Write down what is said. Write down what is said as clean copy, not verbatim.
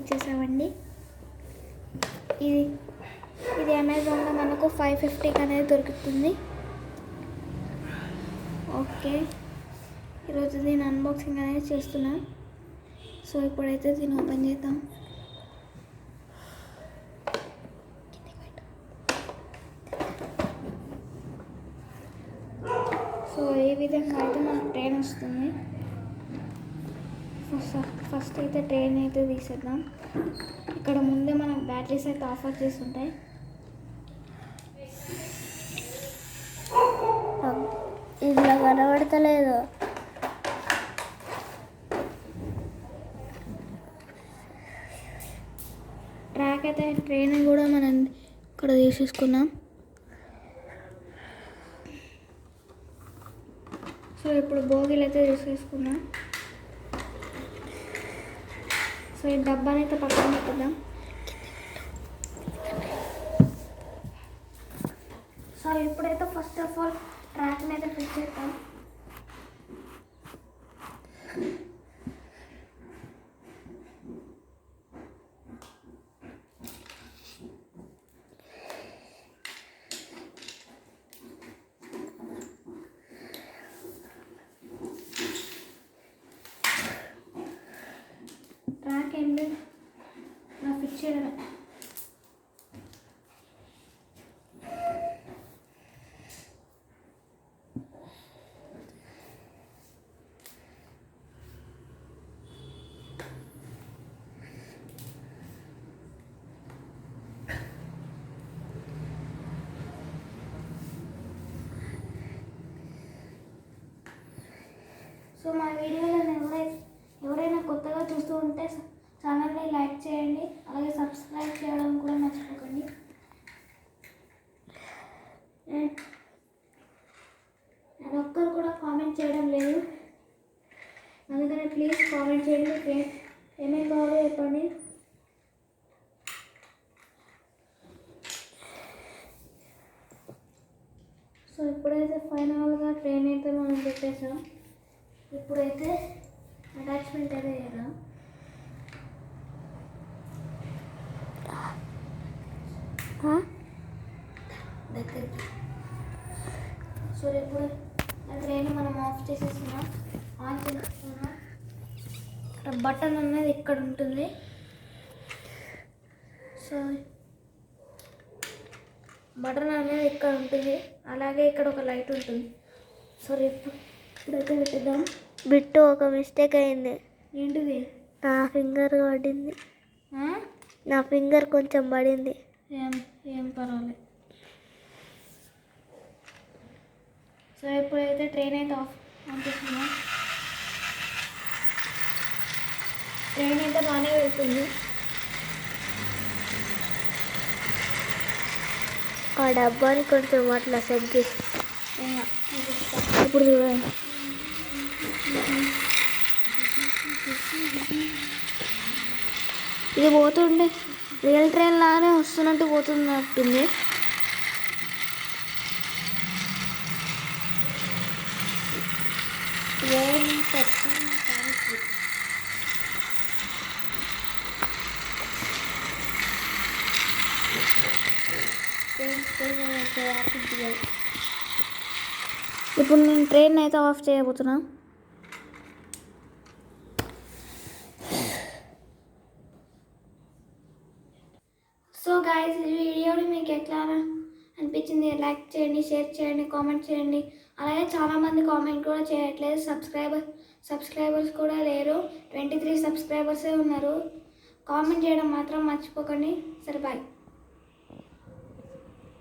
Book చేసామండి. ఇది ఇది అమెజాన్లో మనకు 550 అనేది దొరుకుతుంది. ఓకే, ఈరోజు దీని అన్బాక్సింగ్ అనేది చేస్తున్నాం. సో ఇప్పుడైతే దీన్ని ఓపెన్ చేద్దాం. సో ఈ విధంగా అయితే మనకు ట్రైన్ వస్తుంది. ఫస్ట్ అయితే ట్రైన్ అయితే తీసేద్దాం. ఇక్కడ ముందే మన బ్యాటరీస్ అయితే ఆఫర్ చేసి ఉంటాయి. ఇట్లా కనబడతలేదు. ట్రాక్ అయితే ట్రైన్ కూడా మనం ఇక్కడ తీసేసుకున్నాం. సో ఇప్పుడు బోగీలు అయితే తీసేసుకున్నాం. సో ఈ డబ్బాని అయితే పక్కన పెట్టుదాం. సో ఇప్పుడైతే ఫస్ట్ ఆఫ్ ఆల్ ట్రాక్ని అయితే ఫిక్స్ చేద్దాం. ట్రాక్ ఏంటి నా ఫిక్స్ చేయడమే. సో మా వీడియోలను ఎవరైనా కొత్తగా చూస్తూ ఉంటే ఛానల్ని లైక్ చేయండి, అలాగే సబ్స్క్రైబ్ చేయడం కూడా మర్చిపోకండి. నేను ఒక్కరు కూడా కామెంట్ చేయడం లేదు, అందుకని ప్లీజ్ కామెంట్ చేయండి. ఏమేమి కావాలో చెప్పండి. సో ఇప్పుడైతే ఫైనల్గా ట్రైన్ అయితే మనం పెట్టేసాం. ఇప్పుడైతే అటాచ్మెంట్ అయితే చేద్దాం. దగ్గరికి. సో ఇప్పుడు ట్రైన్ మనం ఆఫ్ చేసేస్తున్నాం, ఆన్ చేస్తున్నాం. బటన్ అనేది ఇక్కడ ఉంటుంది. సో బటన్ అనేది ఇక్కడ ఉంటుంది, అలాగే ఇక్కడ ఒక లైట్ ఉంటుంది. సో ఇప్పుడైతే పెట్టేద్దాం. బిట్టు ఒక మిస్టేక్ అయింది. ఏంటిది? నా ఫింగర్ పడింది. నా ఫింగర్ కొంచెం పడింది. ఏం పర్వాలేదు. సో ఇప్పుడైతే ట్రైన్ అయితే ఆన్ చేస్తున్నాం. ట్రైన్ అయితే బాగానే వెళ్తుంది. ఆ డబ్బాని కొంచెం అట్లా సెట్ చేసి ఇప్పుడు చూడండి. ఇది పోతుండే రియల్ ట్రైన్ లాగానే వస్తున్నట్టు పోతున్నట్టుంది. ఇప్పుడు నేను ట్రైన్ అయితే ఆఫ్ చేయబోతున్నా. సో గైస్, ఈ వీడియోని మీకు ఎట్లా అనిపించింది? లైక్ చేయండి, షేర్ చేయండి, కామెంట్ చేయండి. అలాగే చాలామంది కామెంట్ కూడా చేయట్లేదు. సబ్స్క్రైబర్స్ కూడా లేరు. 23 సబ్స్క్రైబర్సే ఉన్నారు. కామెంట్ చేయడం మాత్రం మర్చిపోకండి. సరే, బాయ్.